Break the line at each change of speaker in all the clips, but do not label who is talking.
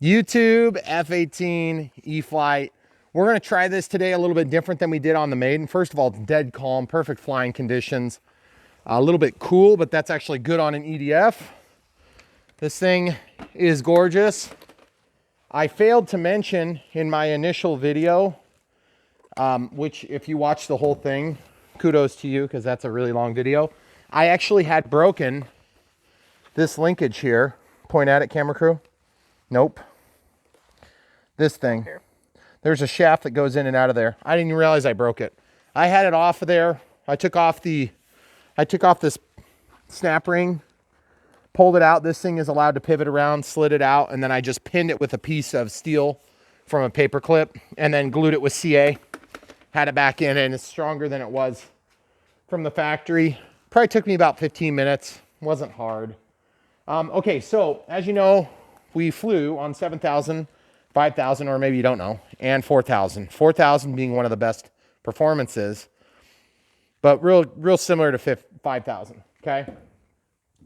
YouTube, F-18, e-flite. We're going to try this today a little bit different than we did on the Maiden. First of all, it's dead calm, perfect flying conditions. A little bit cool, but that's actually good on an EDF. This thing is gorgeous. I failed to mention in my initial video, which if you watch the whole thing, kudos to you because that's a really long video. I actually had broken this linkage here. Point at it, camera crew. Nope. This thing. There's a shaft that goes in and out of there. I didn't even realize I broke it. I had it off of there. I took off this snap ring, pulled it out. This thing is allowed to pivot around, slid it out, and then I just pinned it with a piece of steel from a paper clip and then glued it with CA. Had it back in, and it's stronger than it was from the factory. Probably took me about 15 minutes. Wasn't hard. Okay, so as you know, we flew on 7,000, 5,000, or maybe you don't know, and 4,000. 4,000 being one of the best performances, but real similar to 5,000, okay?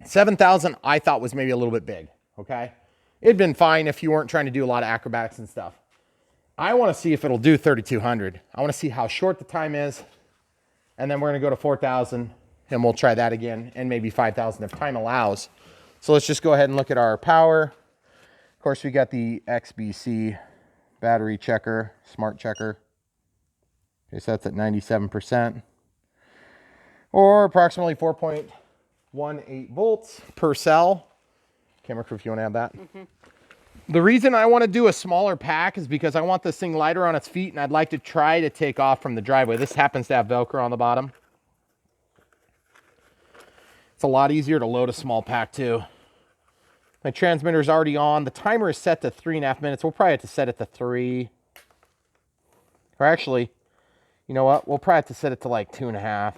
7,000 I thought was maybe a little bit big, okay? It'd been fine if you weren't trying to do a lot of acrobatics and stuff. I want to see if it'll do 3,200. I want to see how short the time is, and then we're going to go to 4,000, and we'll try that again, and maybe 5,000 if time allows. So let's just go ahead and look at our power. Of course, we got the XBC battery checker, smart checker. Okay, so that's at 97%. Or approximately 4.18 volts per cell. Camera crew, if you want to add that. The reason I want to do a smaller pack is because I want this thing lighter on its feet, and I'd like to try to take off from the driveway. This happens to have Velcro on the bottom. It's a lot easier to load a small pack too. My transmitter is already on. The timer is set to 3.5 minutes. We'll probably have to set it to 3. Or actually, you know what? We'll probably have to set it to like 2.5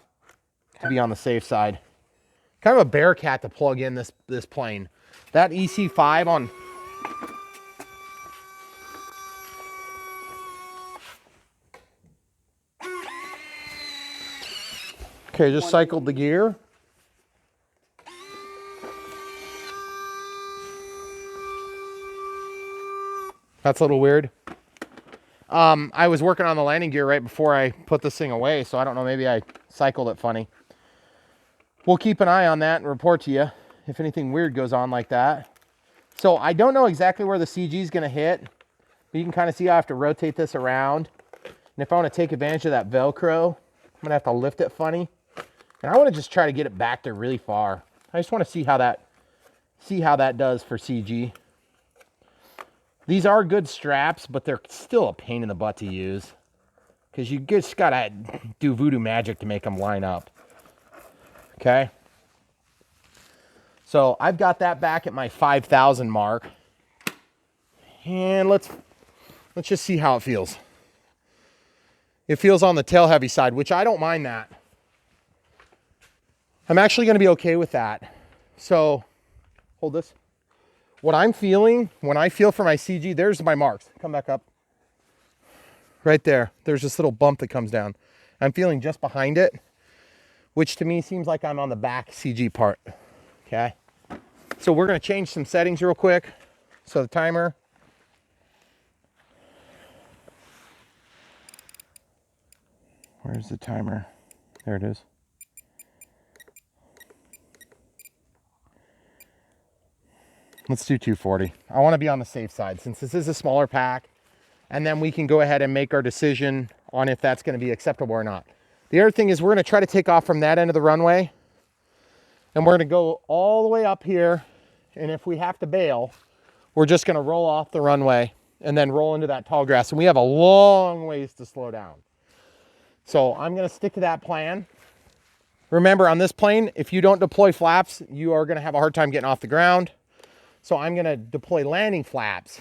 to be on the safe side. Kind of a Bearcat to plug in this plane. That EC5 on... Okay, just cycled the gear. That's a little weird. I was working on the landing gear right before I put this thing away, so I don't know, maybe I cycled it funny. We'll keep an eye on that and report to you if anything weird goes on like that. So I don't know exactly where the CG is going to hit, but you can kind of see I have to rotate this around. And if I want to take advantage of that Velcro, I'm going to have to lift it funny. And I want to just try to get it back there really far. I just want to see how that does for CG. These are good straps, but they're still a pain in the butt to use because you just got to do voodoo magic to make them line up. Okay. So I've got that back at my 5,000 mark. And let's just see how it feels. It feels on the tail heavy side, which I don't mind that. I'm actually going to be okay with that. So hold this. What I'm feeling, when I feel for my CG, there's my marks. Come back up. Right there. There's this little bump that comes down. I'm feeling just behind it, which to me seems like I'm on the back CG part. Okay. So we're going to change some settings real quick. So the timer. Where's the timer? There it is. Let's do 240. I want to be on the safe side since this is a smaller pack, and then we can go ahead and make our decision on if that's going to be acceptable or not. The other thing is we're going to try to take off from that end of the runway, and we're going to go all the way up here, and if we have to bail, we're just going to roll off the runway and then roll into that tall grass, and we have a long ways to slow down. So I'm going to stick to that plan. Remember, on this plane, if you don't deploy flaps, you are going to have a hard time getting off the ground. So I'm going to deploy landing flaps.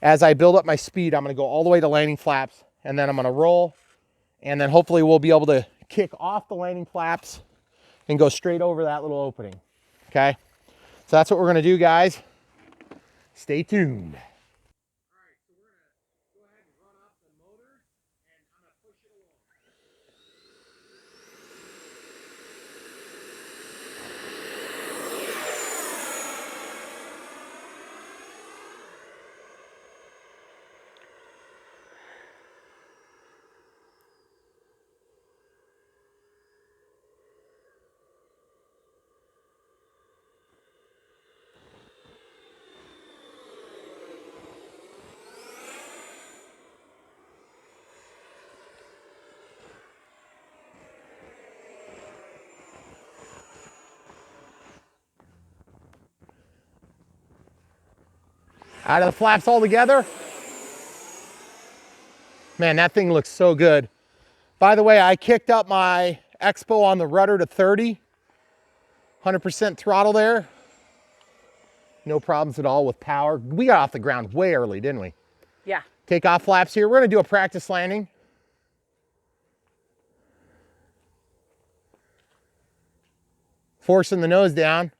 As I build up my speed, I'm going to go all the way to landing flaps, and then I'm going to roll, and then hopefully we'll be able to kick off the landing flaps and go straight over that little opening. Okay? So that's what we're going to do, guys. Stay tuned. Out of the flaps altogether. Man, that thing looks so good. By the way, I kicked up my Expo on the rudder to 30. 100% throttle there. No problems at all with power. We got off the ground way early, didn't we?
Yeah.
Takeoff flaps here. We're gonna do a practice landing. Forcing the nose down.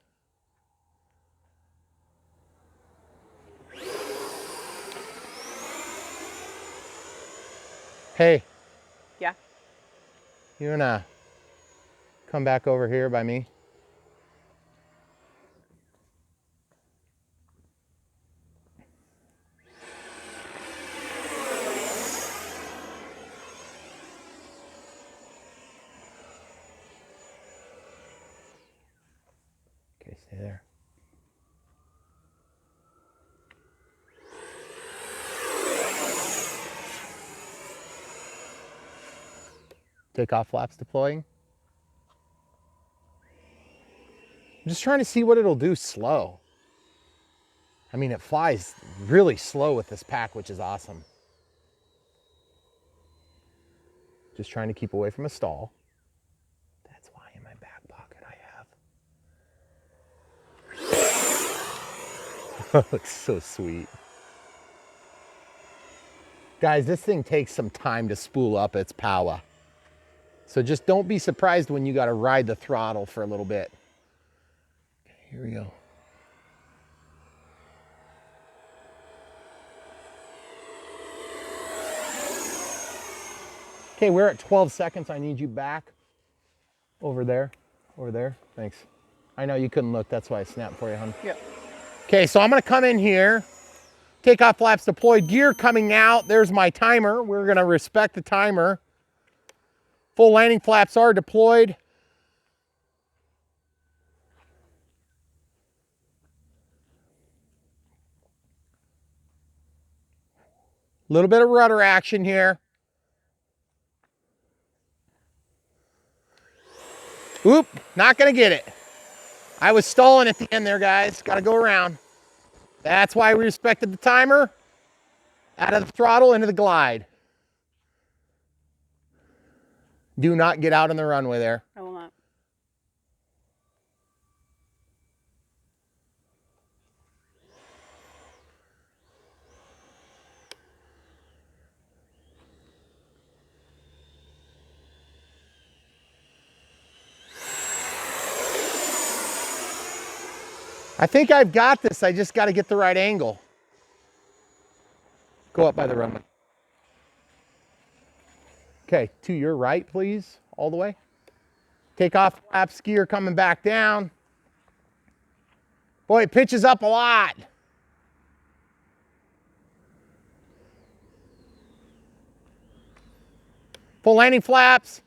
Hey.
Yeah.
You wanna come back over here by me? Okay, stay there. Takeoff flaps deploying. I'm just trying to see what it'll do slow. I mean, it flies really slow with this pack, which is awesome. Just trying to keep away from a stall. That's why in my back pocket I have. Looks so sweet. Guys, this thing takes some time to spool up its power. So just don't be surprised when you got to ride the throttle for a little bit. Okay, here we go. Okay, we're at 12 seconds. I need you back over there. Over there. Thanks. I know you couldn't look. That's why I snapped for you, hon.
Yep.
Okay, so I'm going to come in here. Takeoff flaps deployed. Gear coming out. There's my timer. We're going to respect the timer. Full landing flaps are deployed. A little bit of rudder action here. Oop, not gonna get it. I was stalling at the end there, guys. Gotta go around. That's why we respected the timer. Out of the throttle, into the glide. Do not get out on the runway there.
I will not.
I think I've got this. I just got to get the right angle. Go up by the runway. Okay, to your right, please, all the way. Takeoff flaps, gear coming back down. Boy, it pitches up a lot. Full landing flaps.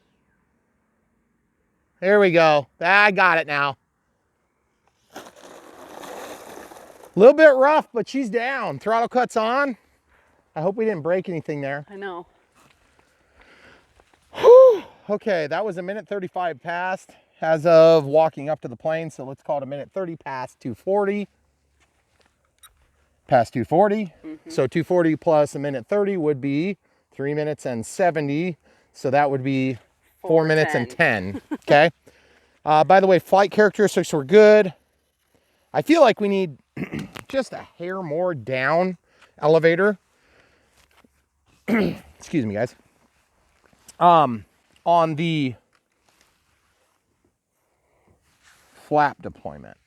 There we go. I got it now. A little bit rough, but she's down. Throttle cuts on. I hope we didn't break anything there.
I know.
Whew. Okay, that was a minute 35 past as of walking up to the plane. So let's call it a minute 30 past 240. Past 240. So 240 plus a minute 30 would be 3 minutes and 70. So that would be 4 minutes and 10. Okay. By the way, flight characteristics were good. I feel like we need just a hair more down elevator. Excuse me, guys. On the flap deployment.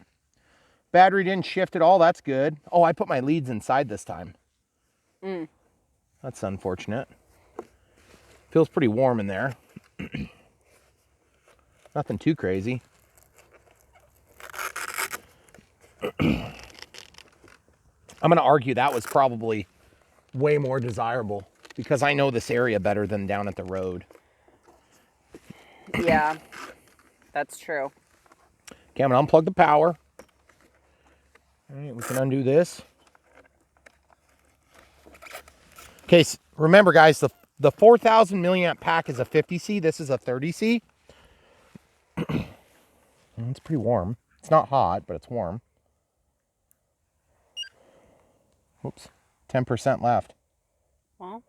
Battery didn't shift at all. That's good. Oh, I put my leads inside this time. That's unfortunate. Feels pretty warm in there. Nothing too crazy. I'm going to argue that was probably way more desirable because I know this area better than down at the road.
Yeah, that's true.
Okay, I'm going to unplug the power. All right, we can undo this. Okay, so remember guys, the 4,000 milliamp pack is a 50C. This is a 30C. It's pretty warm. It's not hot, but it's warm. Oops, 10% left.
Well.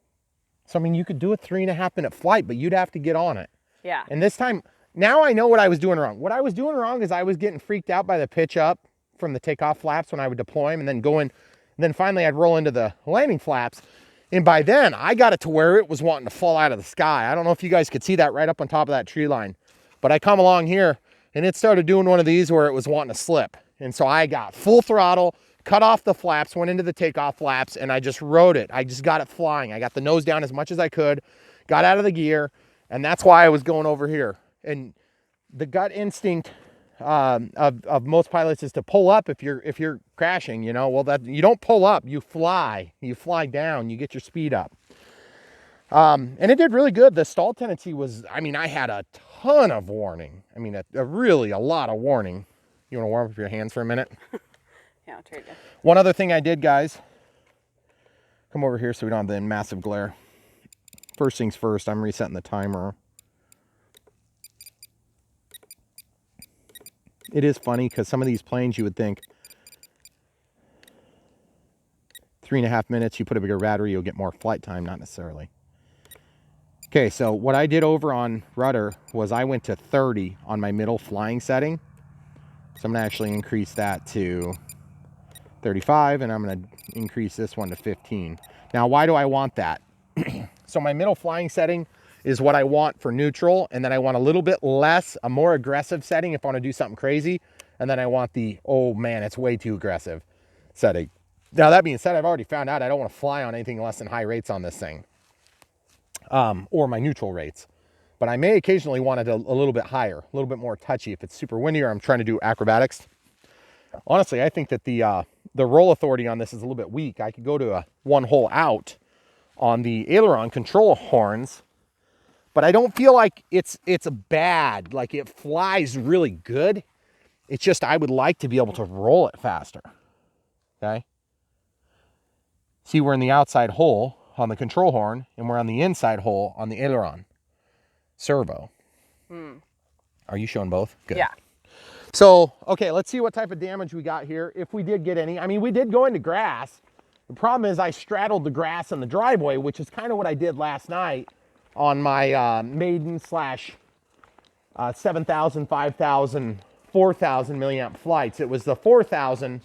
So, I mean, you could do a 3.5 minute flight, but you'd have to get on it.
Yeah.
And this time, now I know what I was doing wrong. What I was doing wrong is I was getting freaked out by the pitch up from the takeoff flaps when I would deploy them and then go in. And then finally I'd roll into the landing flaps. And by then I got it to where it was wanting to fall out of the sky. I don't know if you guys could see that right up on top of that tree line, but I come along here and it started doing one of these where it was wanting to slip. And so I got full throttle, cut off the flaps, went into the takeoff flaps, and I just rode it. I just got it flying. I got the nose down as much as I could, got out of the gear, and that's why I was going over here. And the gut instinct of most pilots is to pull up if you're crashing, you know. Well, that you don't pull up, you fly down, you get your speed up. And it did really good. The stall tendency was, I mean, I had a ton of warning. I mean, really a lot of warning. You want to warm up your hands for a minute?
Yeah, I'll trade you.
One other thing I did, guys, come over here so we don't have the massive glare. First things first, I'm resetting the timer. It is funny because some of these planes you would think 3.5 minutes, you put a bigger battery, you'll get more flight time, not necessarily. Okay, so what I did over on rudder was I went to 30 on my middle flying setting. So I'm gonna actually increase that to 35 and I'm gonna increase this one to 15. Now, why do I want that? So my middle flying setting is what I want for neutral, and then I want a little bit less, a more aggressive setting if I want to do something crazy, and then I want the, oh man, it's way too aggressive setting. Now, that being said, I've already found out I don't want to fly on anything less than high rates on this thing, or my neutral rates. But I may occasionally want it a little bit higher, a little bit more touchy if it's super windy or I'm trying to do acrobatics. Honestly, I think that the roll authority on this is a little bit weak. I could go to a one hole out on the aileron control horns, but I don't feel like it's bad. Like, it flies really good. It's just I would like to be able to roll it faster. Okay. See, we're in the outside hole on the control horn, and we're on the inside hole on the aileron servo. Are you showing both? Good.
Yeah.
So, okay, let's see what type of damage we got here. If we did get any, I mean, we did go into grass. The problem is I straddled the grass in the driveway, which is kind of what I did last night on my maiden slash 7,000, 5,000, 4,000 milliamp flights. It was the 4,000.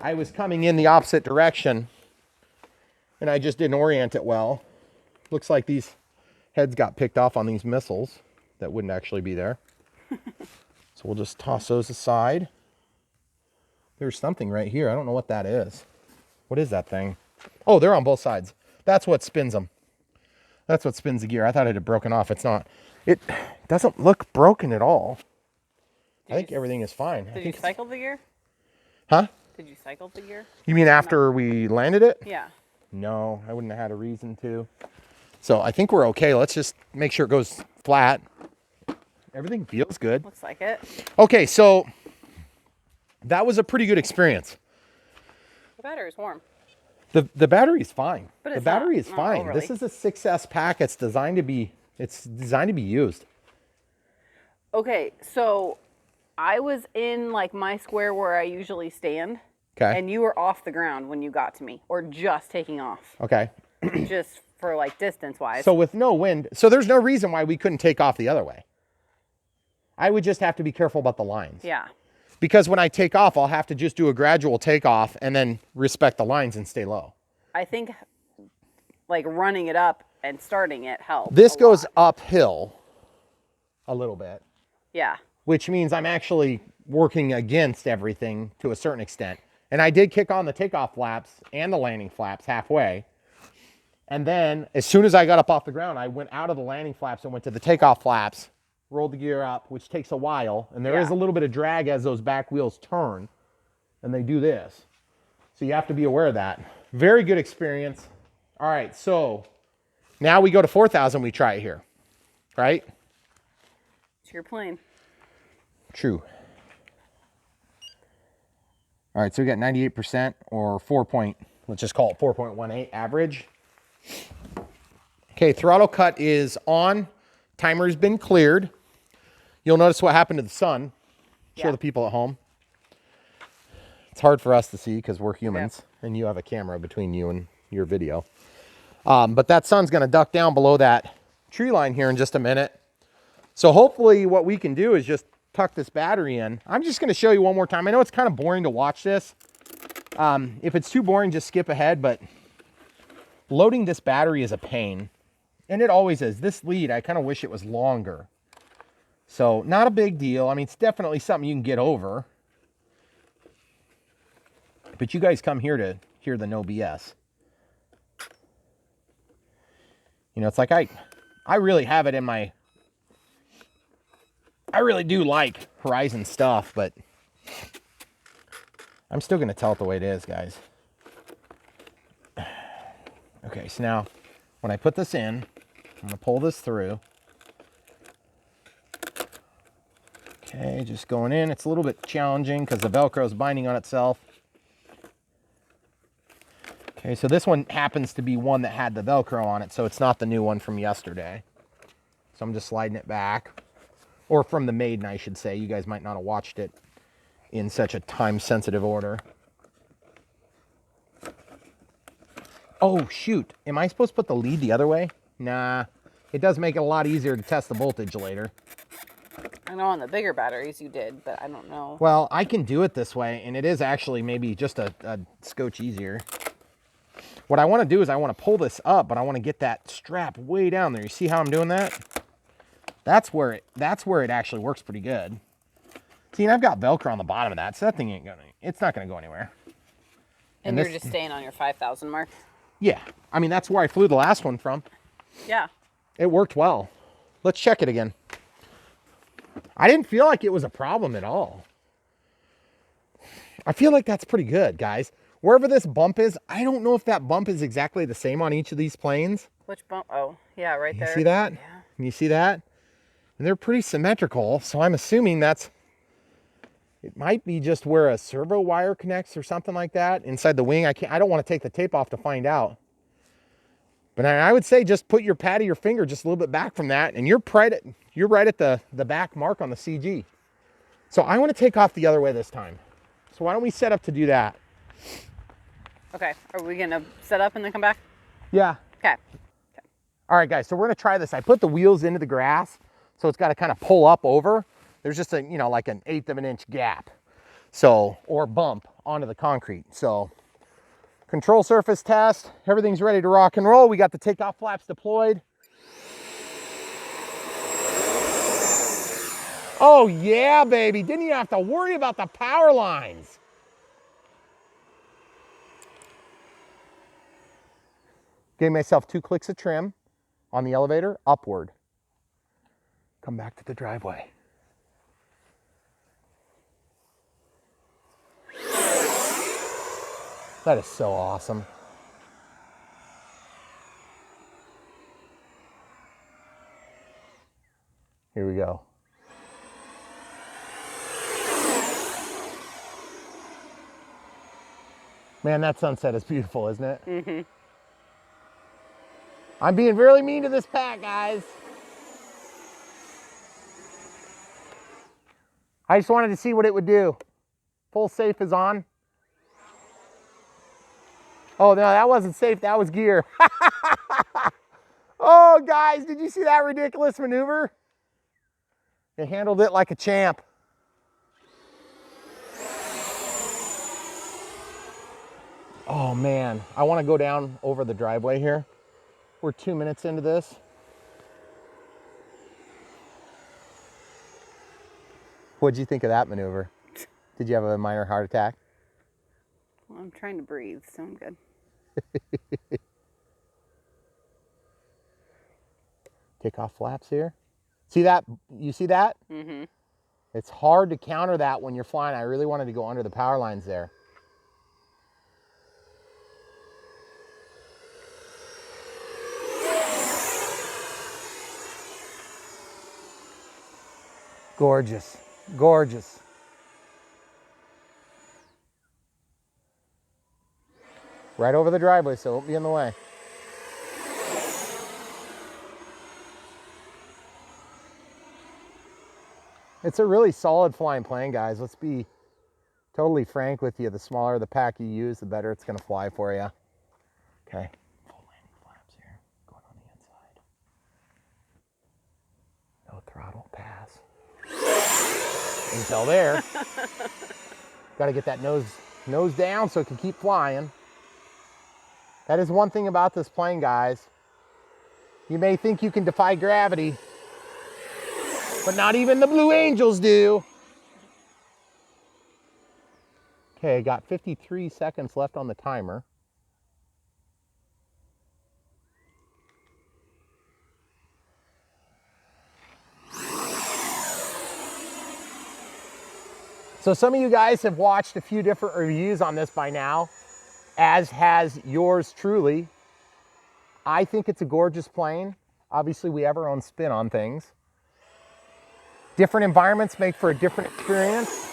I was coming in the opposite direction and I just didn't orient it well. Looks like these heads got picked off on these missiles that wouldn't actually be there. So we'll just toss those aside. There's something right here. I don't know what that is. What is that thing? Oh, they're on both sides. That's what spins them. That's what spins the gear. I thought it had broken off. It's not. It doesn't look broken at all. I think everything is fine.
Did you cycle the gear?
Huh?
Did you cycle the gear?
You mean after we landed it?
Yeah.
No, I wouldn't have had a reason to. So I think we're okay. Let's just make sure it goes flat. Everything feels good.
Looks like it.
Okay, so that was a pretty good experience.
The battery's warm.
The battery's fine.
But
the battery is
not
fine.
overly.
This is a 6S pack. It's designed to be used.
Okay, so I was in like my square where I usually stand.
Okay.
And you were off the ground when you got to me, or just taking off.
Okay.
Just for like distance wise.
So with no wind, so there's no reason why we couldn't take off the other way. I would just have to be careful about the lines.
Yeah.
Because when I take off, I'll have to just do a gradual takeoff and then respect the lines and stay low.
I think like running it up and starting it helps.
This
a
goes
lot.
uphill a little bit,
Yeah.
which means I'm actually working against everything to a certain extent. And I did kick on the takeoff flaps and the landing flaps halfway. And then as soon as I got up off the ground, I went out of the landing flaps and went to the takeoff flaps, rolled the gear up, which takes a while. And there is a little bit of drag as those back wheels turn and they do this. So you have to be aware of that. Very good experience. All right, so now we go to 4,000, we try it here, right?
It's your plane.
True. All right, so we got 98% or let's just call it 4.18 average. Okay, throttle cut is on. Timer's been cleared. You'll notice what happened to the sun. Show the people at home. It's hard for us to see because we're humans, and you have a camera between you and your video. But that sun's going to duck down below that tree line here in just a minute. So hopefully what we can do is just tuck this battery in. I'm just going to show you one more time. I know it's kind of boring to watch this. If it's too boring, just skip ahead. But loading this battery is a pain. And it always is. This lead, I kind of wish it was longer. So not a big deal. I mean, it's definitely something you can get over. But you guys come here to hear the no BS. You know, it's like I really have it in my... I really do like Horizon stuff, but I'm still going to tell it the way it is, guys. Okay, so now when I put this in, I'm going to pull this through. Okay, just going in. It's a little bit challenging because the Velcro is binding on itself. Okay, so this one happens to be one that had the Velcro on it, so it's not the new one from yesterday. So I'm just sliding it back. Or from the Maiden, I should say. You guys might not have watched it in such a time-sensitive order. Oh, shoot. Am I supposed to put the lead the other way? Nah. It does make it a lot easier to test the voltage later.
I know on the bigger batteries you did, but I don't know.
Well, I can do it this way, and it is actually maybe just a scotch easier. What I want to do is I want to pull this up, but I want to get that strap way down there. You see how I'm doing that? That's where it actually works pretty good. See, and I've got Velcro on the bottom of that, so that thing it's not gonna go anywhere.
And you're just staying on your 5,000 mark?
Yeah. I mean, that's where I flew the last one from.
Yeah.
It worked well. Let's check it again. I didn't feel like it was a problem at all. I feel like that's pretty good, guys. Wherever this bump is, I don't know if that bump is exactly the same on each of these planes.
Which bump? Oh, yeah, right there.
You see that?
Yeah.
You see that? And they're pretty symmetrical, so I'm assuming it might be just where a servo wire connects or something like that inside the wing. I don't want to take the tape off to find out. But I would say just put your pad of your finger just a little bit back from that, and you're right at the back mark on the CG. So I want to take off the other way this time. So why don't we set up to do that?
Okay. Are we going to set up and then come back?
Yeah.
Okay.
All right, guys, so we're going to try this. I put the wheels into the grass, so it's got to kind of pull up over. There's just like an 1/8 of an inch gap. So, or bump onto the concrete. So, control surface test. Everything's ready to rock and roll. We got the takeoff flaps deployed. Oh yeah, baby. Didn't even have to worry about the power lines. Gave myself 2 clicks of trim on the elevator, upward. Come back to the driveway. That is so awesome. Here we go. Man, that sunset is beautiful, isn't it? Mm-hmm. I'm being really mean to this pack, guys. I just wanted to see what it would do. Full safe is on. Oh, no, that wasn't safe. That was gear. Oh, guys, did you see that ridiculous maneuver? They handled it like a champ. Oh, man. I want to go down over the driveway here. We're 2 minutes into this. What'd you think of that maneuver? Did you have a minor heart attack?
Well, I'm trying to breathe, so I'm good.
Takeoff flaps here. See that? You see that?
Mm-hmm.
It's hard to counter that when you're flying. I really wanted to go under the power lines there. Gorgeous, gorgeous. Right over the driveway, so it won't be in the way. It's a really solid flying plane, guys. Let's be totally frank with you, the smaller the pack you use, the better it's going to fly for you. Okay, full landing flaps here, going on the inside. No throttle pass. Until there. Got to get that nose down so it can keep flying. That is one thing about this plane, guys. You may think you can defy gravity, but not even the Blue Angels do. Okay, got 53 seconds left on the timer. So some of you guys have watched a few different reviews on this by now, as has yours truly. I think it's a gorgeous plane. Obviously, we have our own spin on things. Different environments make for a different experience.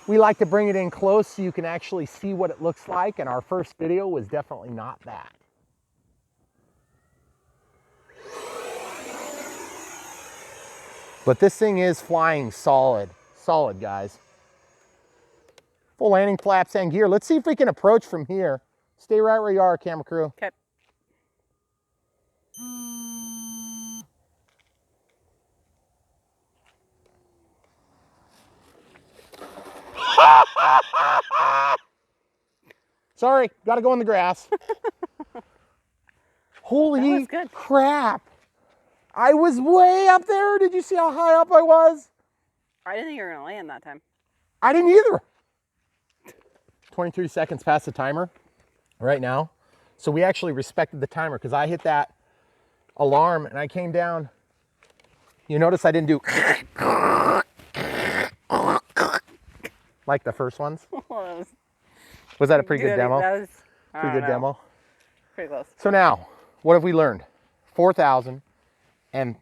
We like to bring it in close so you can actually see what it looks like, and our first video was definitely not that. But this thing is flying solid. Solid, guys. Full landing flaps and gear. Let's see if we can approach from here. Stay right where you are, camera crew.
Okay.
Sorry, gotta go in the grass. Holy crap. I was way up there. Did you see how high up I was?
I didn't think you were gonna land that time.
I didn't either. 23 seconds past the timer right now. So we actually respected the timer because I hit that alarm and I came down. You notice I didn't do like the first ones. Was that a pretty good demo?
That was
pretty good demo.
Pretty close.
So now, what have we learned? 4,000 and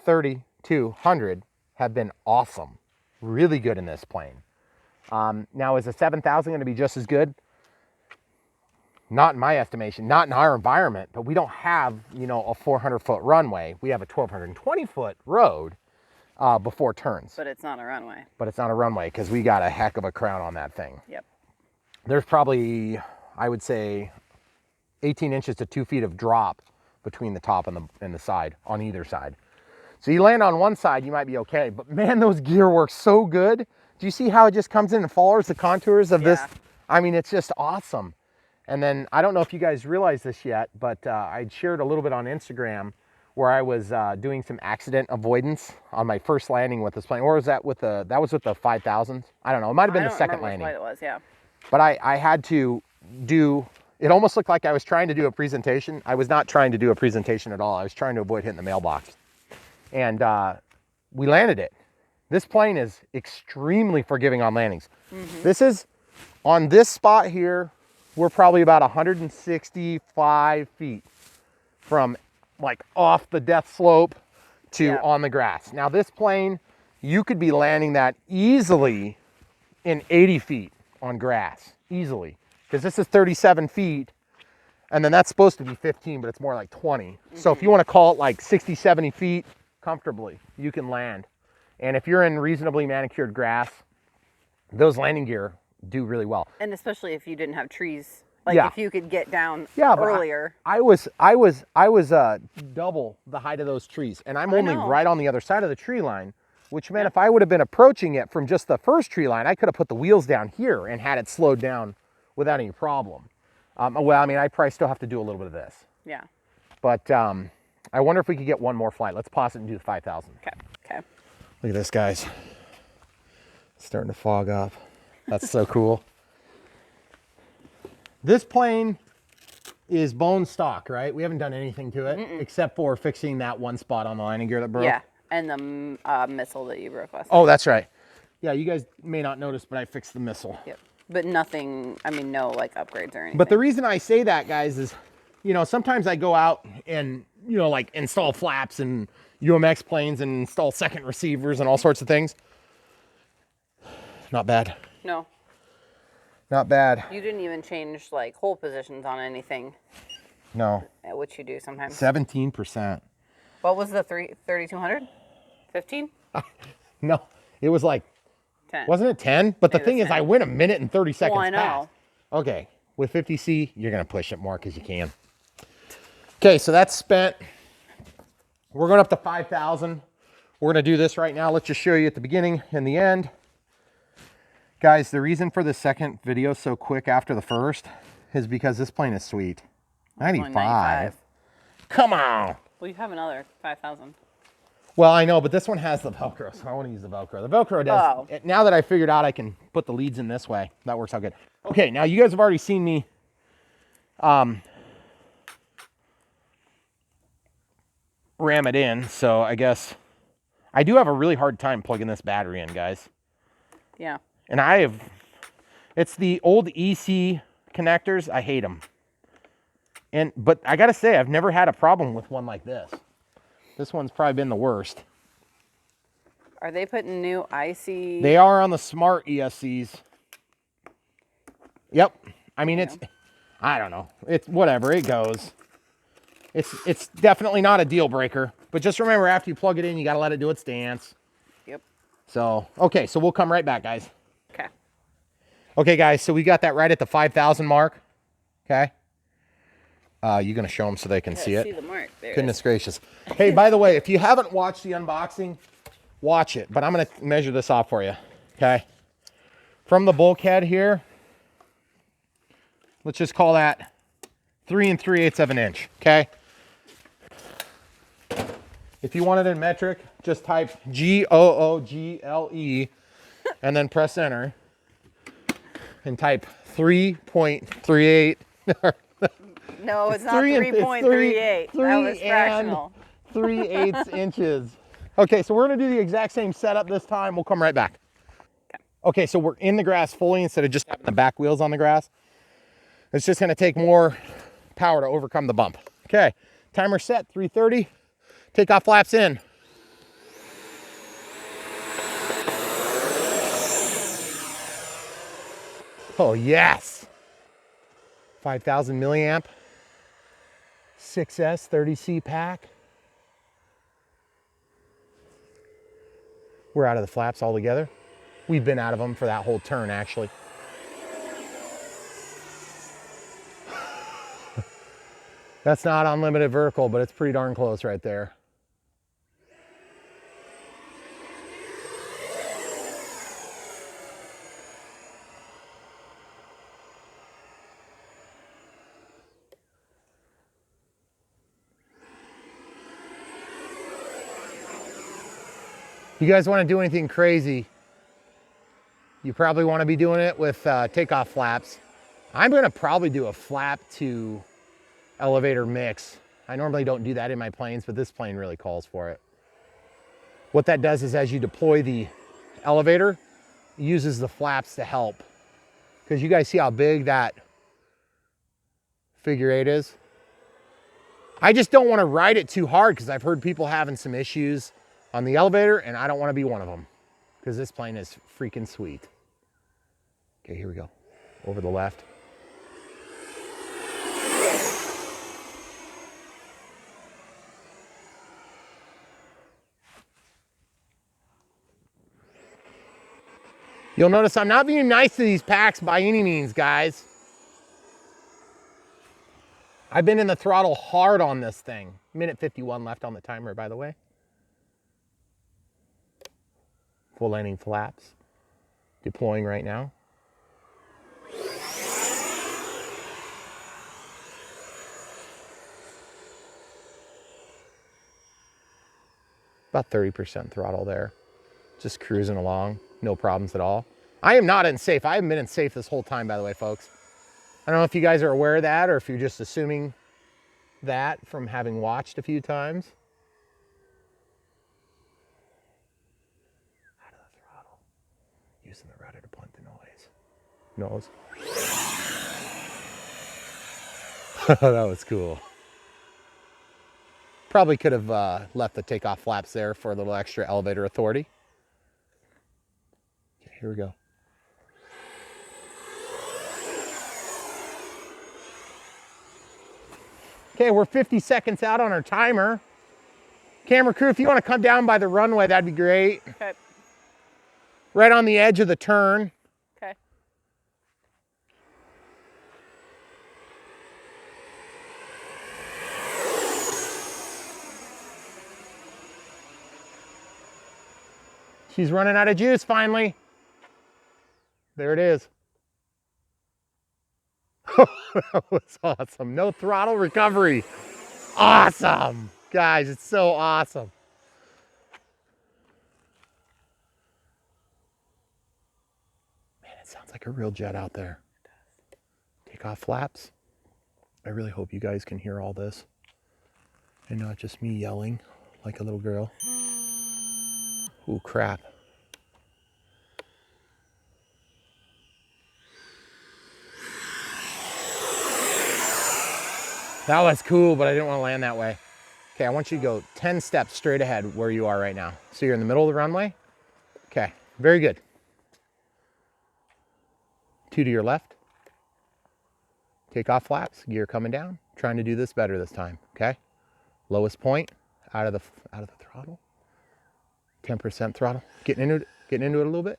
3,200 have been awesome. Really good in this plane. Now, is a 7,000 going to be just as good? Not in my estimation, not in our environment, but we don't have, you know, a 400-foot runway. We have a 1,220-foot road before turns.
But it's not a runway.
But it's not a runway because we got a heck of a crown on that thing.
Yep.
There's probably, I would say, 18 inches to 2 feet of drop between the top and the side, on either side. So you land on one side, you might be okay. But man, those gear work so good. Do you see how it just comes in and follows the contours of this? I mean, it's just awesome. And then, I don't know if you guys realize this yet, but I'd shared a little bit on Instagram where I was doing some accident avoidance on my first landing with this plane. Or was that with the, that was with the 5,000? I don't know, it might've been the second landing.
I don't remember what flight it was, yeah.
But I had to do, it almost looked like I was trying to do a presentation. I was not trying to do a presentation at all. I was trying to avoid hitting the mailbox. And we landed it. This plane is extremely forgiving on landings. This is, on this spot here, we're probably about 165 feet from like off the death slope to on the grass. Now this plane, you could be landing that easily in 80 feet on grass, easily. Because this is 37 feet, and then that's supposed to be 15, but it's more like 20. So if you want to call it like 60, 70 feet, comfortably, you can land. And if you're in reasonably manicured grass, those landing gear do really well.
And especially if you didn't have trees, like if you could get down earlier.
I was double the height of those trees, and I'm only right on the other side of the tree line, which meant if I would have been approaching it from just the first tree line, I could have put the wheels down here and had it slowed down without any problem. Well, I mean, I probably still have to do a little bit of this.
Yeah.
But I wonder if we could get one more flight. Let's pause it and do the 5,000.
Okay. Okay.
Look at this, guys. It's starting to fog up. That's so cool. This plane is bone stock, right? We haven't done anything to it except for fixing that one spot on the landing gear that broke.
Yeah, and the missile that you broke last
Oh, that's right. Yeah, you guys may not notice, but I fixed the missile.
Yep. But nothing, I mean, no like upgrades or anything.
But the reason I say that, guys, is, you know, sometimes I go out and, you know, like install flaps and UMX planes and install second receivers and all sorts of things. Not bad.
No.
Not bad.
You didn't even change like hole positions on anything.
No.
Which you do sometimes.
17%.
What was the 3,200? 15?
No, it was like
10.
Wasn't it 10? But the
Maybe
thing
it's
is,
10.
I went a minute and 30 seconds
Well, I know.
past. Okay, with 50C, you're gonna push it more because you can. Okay, so that's spent. We're going up to 5,000. We're gonna do this right now. Let's just show you at the beginning and the end. Guys, the reason for the second video so quick after the first is because this plane is sweet. 95. Come on.
Well, you have another 5,000.
Well, I know, but this one has the Velcro, so I want to use the Velcro. The Velcro does.
Oh.
Now that I figured out I can put the leads in this way, that works out good. Okay, now you guys have already seen me ram it in, so I guess I do have a really hard time plugging this battery in, guys.
Yeah.
And it's the old EC connectors. I hate them. But I gotta say, I've never had a problem with one like this. This one's probably been the worst.
Are they putting new IC?
They are on the smart ESCs. Yep. I mean, I don't know. It's whatever, it goes. It's definitely not a deal breaker, but just remember after you plug it in, you gotta let it do its dance.
Yep.
So, okay, so we'll come right back, guys.
Okay.
Okay, guys, so we got that right at the 5,000 mark. Okay. You're going to show them so they can see it.
See the mark. There
Goodness gracious. Hey, by the way, if you haven't watched the unboxing, watch it. But I'm going to measure this off for you. Okay. From the bulkhead here, let's just call that 3 3/8 of an inch. Okay. If you want it in metric, just type GOOGLE and then press enter and type 3.38.
No, it's not 3.38. That was fractional.
3/8 inches. Okay, so we're gonna do the exact same setup this time. We'll come right back. Okay, so we're in the grass fully instead of just having the back wheels on the grass. It's just gonna take more power to overcome the bump. Okay, timer set, 3:30. Takeoff flaps in. Oh yes. 5,000 milliamp. 6S 30C pack. We're out of the flaps altogether. We've been out of them for that whole turn, actually. That's not unlimited vertical, but it's pretty darn close right there. You guys want to do anything crazy, you probably want to be doing it with takeoff flaps. I'm going to probably do a flap to elevator mix. I normally don't do that in my planes, but this plane really calls for it. What that does is as you deploy the elevator, it uses the flaps to help. Because you guys see how big that figure 8 is? I just don't want to ride it too hard because I've heard people having some issues on the elevator, and I don't want to be one of them because this plane is freaking sweet. Okay, here we go. Over the left. You'll notice I'm not being nice to these packs by any means, guys. I've been in the throttle hard on this thing. Minute 51 left on the timer, by the way. Full landing flaps. Deploying right now. About 30% throttle there. Just cruising along. No problems at all. I am not in safe. I haven't been in safe this whole time, by the way, folks. I don't know if you guys are aware of that or if you're just assuming that from having watched a few times. Out of the throttle. Using the rudder to blunt the noise. That was cool. Probably could have left the takeoff flaps there for a little extra elevator authority. Okay, here we go. Okay, we're 50 seconds out on our timer. Camera crew, if you want to come down by the runway, that'd be great.
Okay.
right on the edge of the turn.
Okay.
She's running out of juice finally. There it is. That was awesome. No throttle recovery. Awesome. Guys, it's so awesome. Man, it sounds like a real jet out there. Takeoff flaps. I really hope you guys can hear all this and not just me yelling like a little girl. Ooh, crap. That was cool, but I didn't want to land that way. Okay, I want you to go 10 steps straight ahead where you are right now. So you're in the middle of the runway. Okay, very good. 2 to your left. Takeoff flaps, gear coming down. Trying to do this better this time, okay? Lowest point out of the throttle. 10% throttle. Getting into it a little bit.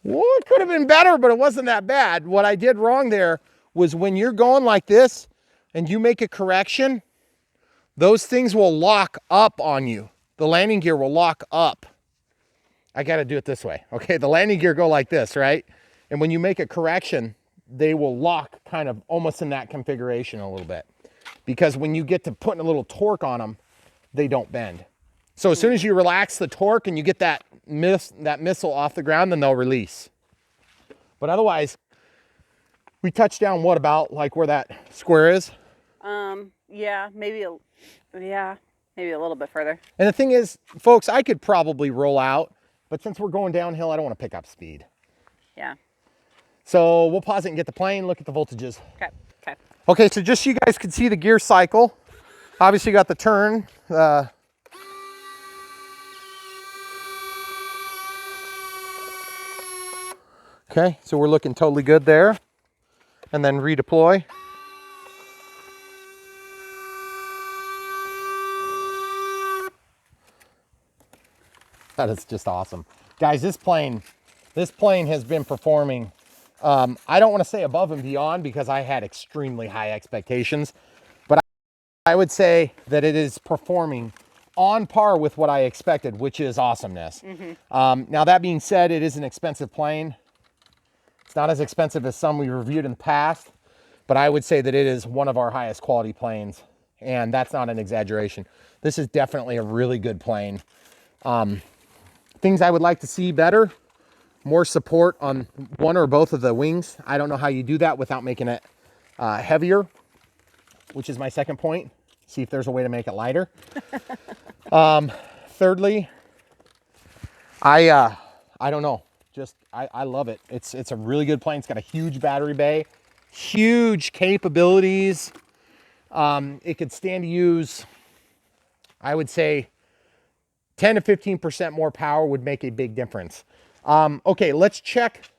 Well, it could have been better, but it wasn't that bad. What I did wrong there was when you're going like this and you make a correction, those things will lock up on you. The landing gear will lock up. I got to do it this way. Okay, the landing gear go like this, right? And when you make a correction, they will lock kind of almost in that configuration a little bit. Because when you get to putting a little torque on them, they don't bend. So as soon as you relax the torque and you get that missile off the ground, then they'll release. But otherwise, we touched down what about like where that square is?
Yeah, maybe a little bit further.
And the thing is, folks, I could probably roll out, but since we're going downhill, I don't want to pick up speed.
Yeah.
So we'll pause it and get the plane, look at the voltages.
Okay. Okay.
Okay, so just so you guys can see the gear cycle. Obviously you got the turn. Okay, so we're looking totally good there. And then redeploy. That is just awesome. Guys, this plane has been performing, I don't want to say above and beyond because I had extremely high expectations, but I would say that it is performing on par with what I expected, which is awesomeness. Now that being said, it is an expensive plane. It's not as expensive as some we reviewed in the past, but I would say that it is one of our highest quality planes, and that's not an exaggeration. This is definitely a really good plane. Things I would like to see better, more support on one or both of the wings. I don't know how you do that without making it heavier, which is my second point. See if there's a way to make it lighter. Thirdly, I don't know. Just, I love it. It's a really good plane. It's got a huge battery bay, huge capabilities. It could stand to use, I would say, 10 to 15% more power would make a big difference. Okay, let's check.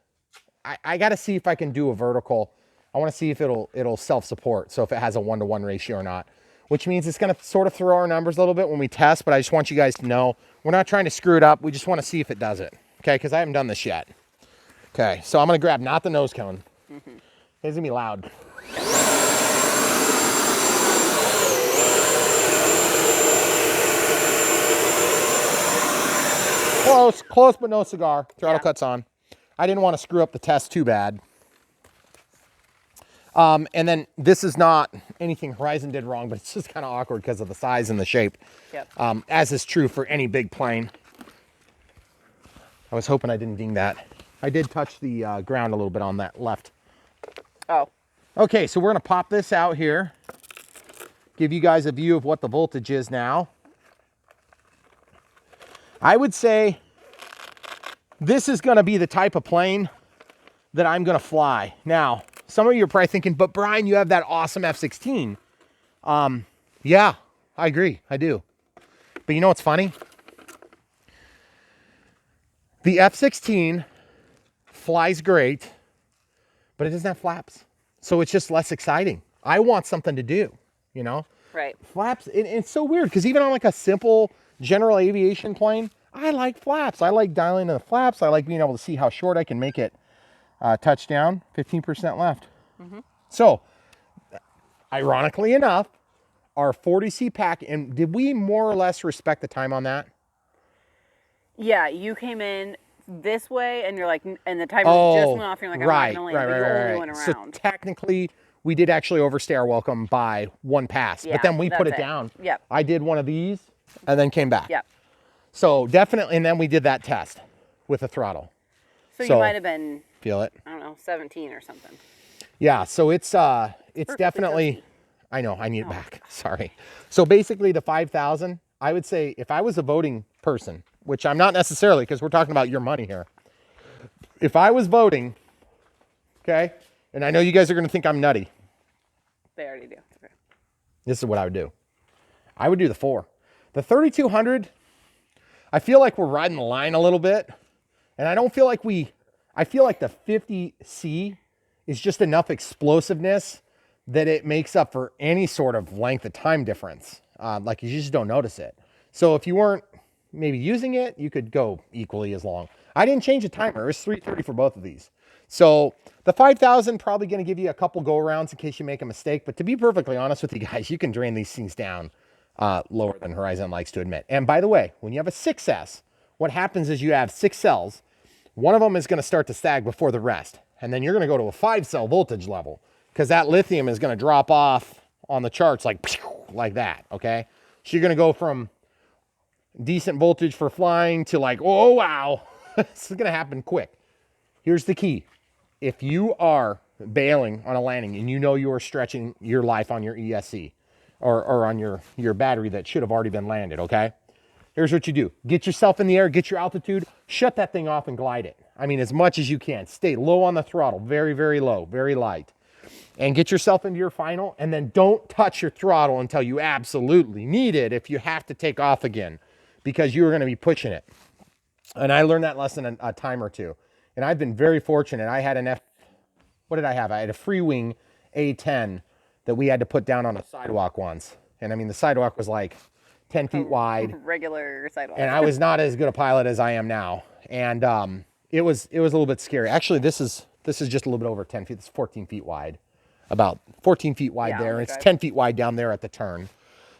I got to see if I can do a vertical. I want to see if it'll self-support. So if it has a 1-to-1 ratio or not, which means it's going to sort of throw our numbers a little bit when we test, but I just want you guys to know we're not trying to screw it up. We just want to see if it does it. Okay, because I haven't done this yet. Okay, so I'm going to grab not the nose cone. It's going to be loud. Close, but no cigar. Throttle cuts on. I didn't want to screw up the test too bad. And then this is not anything Horizon did wrong, but it's just kind of awkward because of the size and the shape.
Yep.
As is true for any big plane. I was hoping I didn't ding that. I did touch the ground a little bit on that left.
Oh.
Okay, so we're going to pop this out here. Give you guys a view of what the voltage is now. I would say this is going to be the type of plane that I'm going to fly. Now, some of you are probably thinking, but Brian, you have that awesome F-16. Yeah, I agree. I do. But you know what's funny? The F-16 flies great, but it doesn't have flaps. So it's just less exciting. I want something to do, you know?
Right.
Flaps, it's so weird because even on like a simple general aviation plane, I like flaps. I like dialing in the flaps. I like being able to see how short I can make it touch down, 15% left. So, ironically enough, our 40C pack, and did we more or less respect the time on that?
Yeah, you came in this way, and you're like, and the timer just went off. And you're like, I'm not gonna land, but you only went around.
So technically, we did actually overstay our welcome by one pass, but then we put it down.
Yep.
I did one of these and then came back.
Yep.
So definitely, and then we did that test with the throttle.
So you might have been,
feel it?
I don't know, 17 or something.
Yeah. So it's definitely. I know. I need it back. Sorry. So basically, the 5,000. I would say if I was a voting person, which I'm not necessarily, because we're talking about your money here. If I was voting, okay, and I know you guys are going to think I'm nutty.
They already do. Okay.
This is what I would do. I would do the 4. The 3,200, I feel like we're riding the line a little bit. And I don't feel like I feel like the 50C is just enough explosiveness that it makes up for any sort of length of time difference. Like you just don't notice it. So if you weren't maybe using it, you could go equally as long. I didn't change the timer. It was 3:30 for both of these. So the 5,000 probably going to give you a couple go arounds in case you make a mistake. But to be perfectly honest with you guys, you can drain these things down lower than Horizon likes to admit. And by the way, when you have a 6S, what happens is you have 6 cells. One of them is going to start to sag before the rest. And then you're going to go to a 5-cell voltage level because that lithium is going to drop off on the charts like that, okay? So you're going to go from decent voltage for flying to like, oh, wow. This is going to happen quick. Here's the key. If you are bailing on a landing and you know you are stretching your life on your ESC or on your battery that should have already been landed, okay? Here's what you do. Get yourself in the air, get your altitude, shut that thing off and glide it. I mean, as much as you can. Stay low on the throttle, very, very low, very light. And get yourself into your final, and then don't touch your throttle until you absolutely need it if you have to take off again, because you're going to be pushing it. And I learned that lesson a time or two. And I've been very fortunate. I had what did I have? I had a free wing A10 that we had to put down on a sidewalk once. And I mean, the sidewalk was like 10 feet wide.
Regular sidewalk.
And I was not as good a pilot as I am now. And it was a little bit scary. Actually, this is just a little bit over 10 feet. It's 14 feet wide. About 14 feet wide there. And it's 10 feet wide down there at the turn.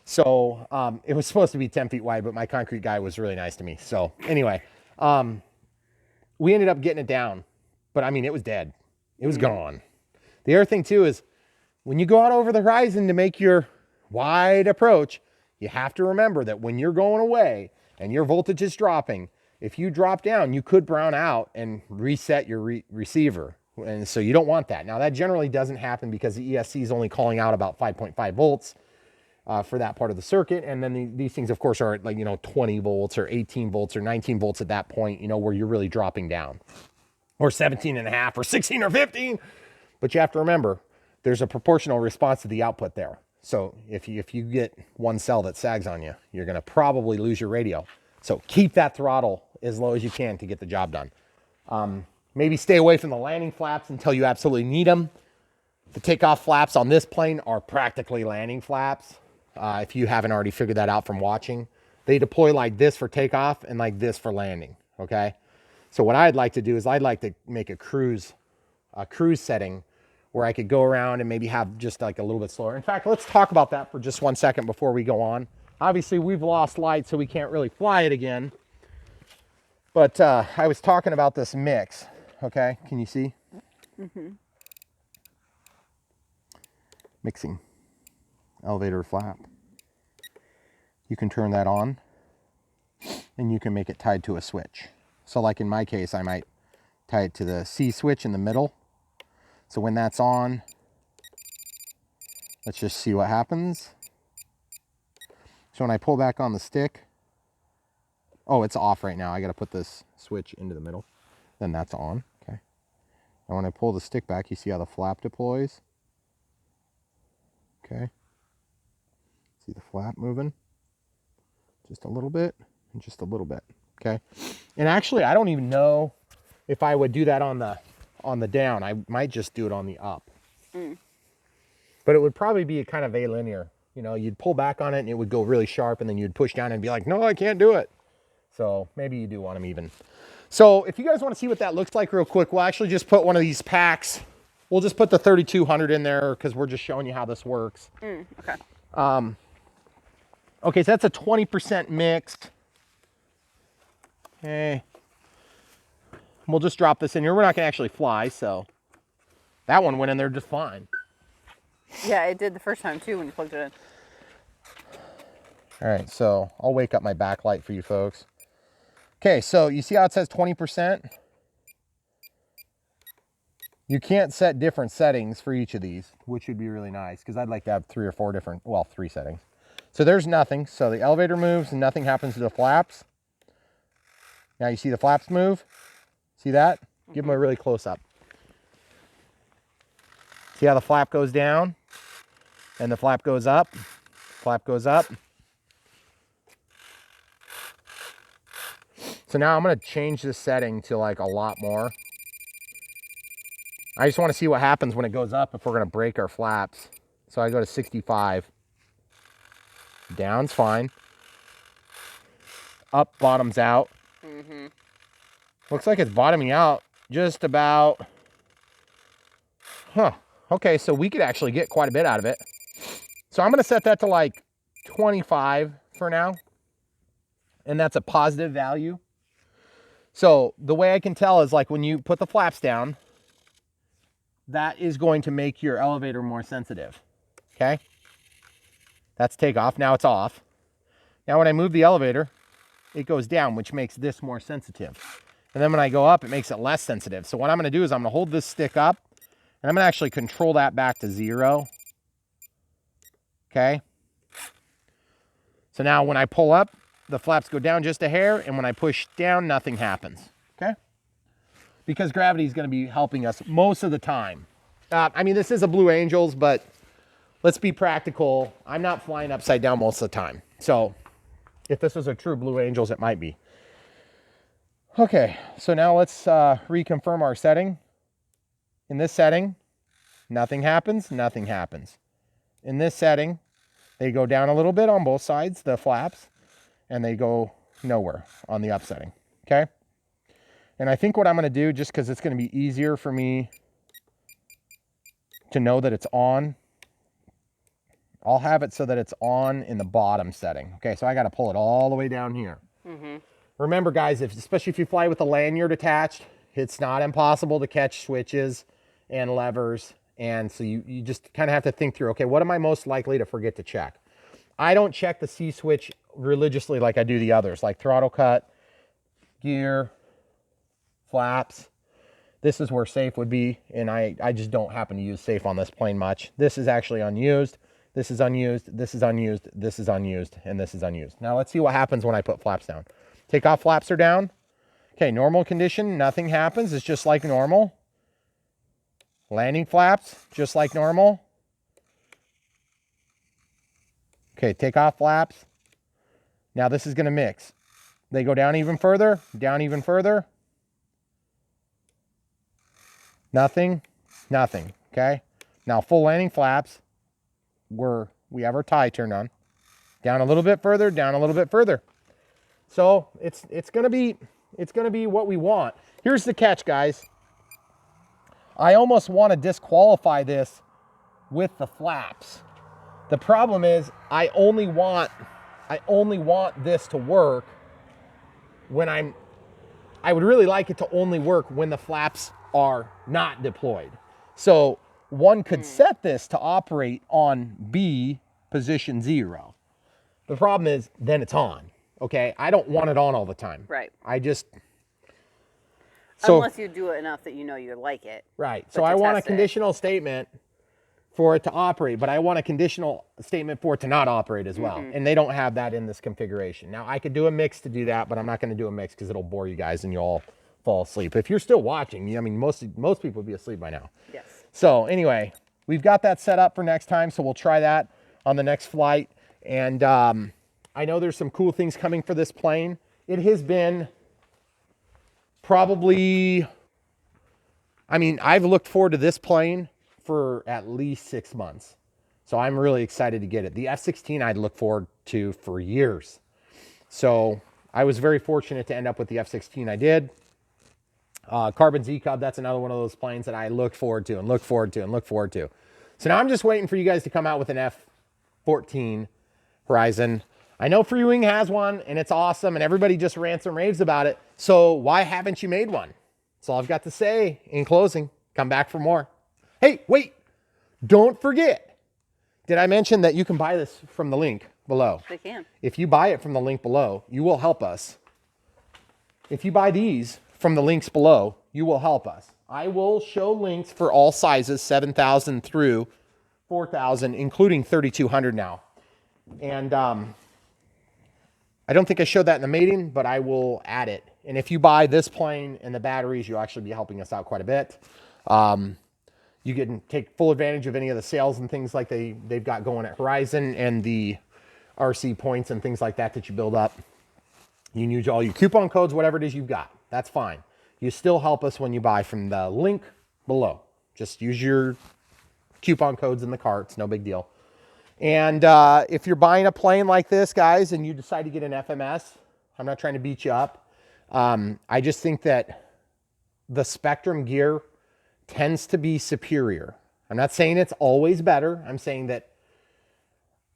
So it was supposed to be 10 feet wide, but my concrete guy was really nice to me. So anyway, we ended up getting it down. But I mean, it was dead. It was gone. The other thing too is when you go out over the horizon to make your wide approach, you have to remember that when you're going away and your voltage is dropping, if you drop down, you could brown out and reset your receiver. And so you don't want that. Now that generally doesn't happen because the ESC is only calling out about 5.5 volts for that part of the circuit. And then these things, of course, are at like, 20 volts or 18 volts or 19 volts at that point, where you're really dropping down, or 17 and a half or 16 or 15. But you have to remember there's a proportional response to the output there. So if you get one cell that sags on you, you're going to probably lose your radio. So keep that throttle as low as you can to get the job done. Maybe stay away from the landing flaps until you absolutely need them. The takeoff flaps on this plane are practically landing flaps. If you haven't already figured that out from watching, they deploy like this for takeoff and like this for landing. Okay. So what I'd like to do is I'd like to make a cruise setting where I could go around and maybe have just like a little bit slower. In fact, let's talk about that for just 1 second before we go on. Obviously we've lost light, so we can't really fly it again. But I was talking about this mix. Okay, can you see? Mm-hmm. Mixing. Elevator flap. You can turn that on and you can make it tied to a switch. So like in my case, I might tie it to the C switch in the middle. So when that's on, let's just see what happens. So when I pull back on the stick, oh, it's off right now. I got to put this switch into the middle. Then that's on. Okay. And when I pull the stick back, you see how the flap deploys? Okay. See the flap moving? Just a little bit and just a little bit. Okay. And actually, I don't even know if I would do that on the down. I might just do it on the up. but it would probably be kind of alinear. You know, you'd pull back on it and it would go really sharp, and then you'd push down and be like, no, I can't do it. So maybe you do want them even. So if you guys want to see what that looks like real quick, we'll actually just put one of these packs. We'll just put the 3200 in there because we're just showing you how this works.
Okay.
Okay, so that's a 20% mixed. Okay. We'll just drop this in here. We're not going to actually fly, so that one went in there just fine.
Yeah, it did the first time too when you plugged it in.
All right, so I'll wake up my backlight for you folks. Okay, so you see how it says 20%? You can't set different settings for each of these, which would be really nice because I'd like to have 3 or 4 different, well, 3 settings. So there's nothing. So the elevator moves and nothing happens to the flaps. Now you see the flaps move? See that? Give them a really close up. See how the flap goes down and the flap goes up? Flap goes up. So now I'm going to change this setting to like a lot more. I just want to see what happens when it goes up if we're going to break our flaps. So I go to 65. Down's fine. Up bottoms out. Looks like it's bottoming out just about. Huh. Okay, so we could actually get quite a bit out of it. So I'm going to set that to like 25 for now. And that's a positive value. So the way I can tell is like when you put the flaps down, that is going to make your elevator more sensitive. Okay? That's takeoff. Now it's off. Now when I move the elevator, it goes down, which makes this more sensitive. And then when I go up, it makes it less sensitive. So what I'm going to do is I'm going to hold this stick up, and I'm going to actually control that back to 0. Okay? So now when I pull up, the flaps go down just a hair, and when I push down, nothing happens. Okay? Because gravity is going to be helping us most of the time. I mean, this is a Blue Angels, but let's be practical. I'm not flying upside down most of the time. So if this was a true Blue Angels, it might be. Okay, so now let's reconfirm our setting. In this setting, nothing happens, nothing happens. In this setting, they go down a little bit on both sides, the flaps, and they go nowhere on the up setting, okay? And I think what I'm going to do, just because it's going to be easier for me to know that it's on, I'll have it so that it's on in the bottom setting. Okay, so I got to pull it all the way down here. Remember, guys, especially if you fly with a lanyard attached, it's not impossible to catch switches and levers. And so you just kind of have to think through, okay, what am I most likely to forget to check? I don't check the C switch religiously like I do the others, like throttle cut, gear, flaps. This is where safe would be, and I just don't happen to use safe on this plane much. This is actually unused. This is unused. This is unused. This is unused, and this is unused. Now let's see what happens when I put flaps down. Takeoff flaps are down. Okay, normal condition, nothing happens. It's just like normal. Landing flaps, just like normal. Okay, takeoff flaps. Now this is going to mix. They go down even further, down even further. Nothing, nothing, okay? Now full landing flaps, we have our tie turned on. Down a little bit further, down a little bit further. So it's gonna be what we want. Here's the catch, guys. I almost want to disqualify this with the flaps. The problem is I only want this to work when I would really like it to only work when the flaps are not deployed. So one could set this to operate on B position 0. The problem is then it's on. Okay, I don't want it on all the time.
Right.
Unless
you do it enough that you know you like it.
Right. So I want a conditional statement for it to operate, but I want a conditional statement for it to not operate as well. And they don't have that in this configuration. Now I could do a mix to do that, but I'm not going to do a mix because it'll bore you guys and you'll all fall asleep. If you're still watching, I mean, most people would be asleep by now.
Yes.
So anyway, we've got that set up for next time. So we'll try that on the next flight. And I know there's some cool things coming for this plane. It has been probably, I mean, I've looked forward to this plane for at least 6 months. So I'm really excited to get it. The F-16 I'd look forward to for years. So I was very fortunate to end up with the F-16 I did. Carbon Z-Cub, that's another one of those planes that I look forward to and look forward to and look forward to. So now I'm just waiting for you guys to come out with an F-14 Horizon. I know Free Wing has one and it's awesome and everybody just rants and raves about it. So why haven't you made one? That's all I've got to say in closing. Come back for more. Hey, wait, don't forget. Did I mention that you can buy this from the link below?
They can.
If you buy it from the link below, you will help us. If you buy these from the links below, you will help us. I will show links for all sizes, 7,000 through 4,000, including 3,200 now. And I don't think I showed that in the mating, but I will add it. And if you buy this plane and the batteries, you'll actually be helping us out quite a bit. You can take full advantage of any of the sales and things like they've got going at Horizon and the RC points and things like that you build up. You can use all your coupon codes, whatever it is you've got. That's fine. You still help us when you buy from the link below. Just use your coupon codes in the carts, no big deal. And if you're buying a plane like this, guys, and you decide to get an FMS, I'm not trying to beat you up. I just think that the Spectrum gear tends to be superior. I'm not saying it's always better. I'm saying that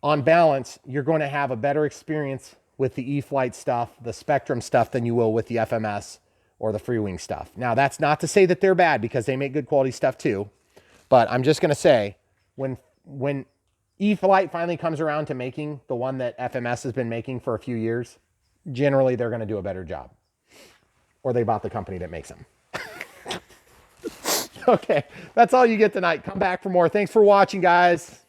on balance, you're going to have a better experience with the e-flite stuff, the Spectrum stuff, than you will with the FMS or the Free Wing stuff. Now, that's not to say that they're bad, because they make good quality stuff too. But I'm just going to say, when e-flite finally comes around to making the one that FMS has been making for a few years, generally they're going to do a better job. Or they bought the company that makes them. Okay, that's all you get tonight. Come back for more. Thanks for watching, guys.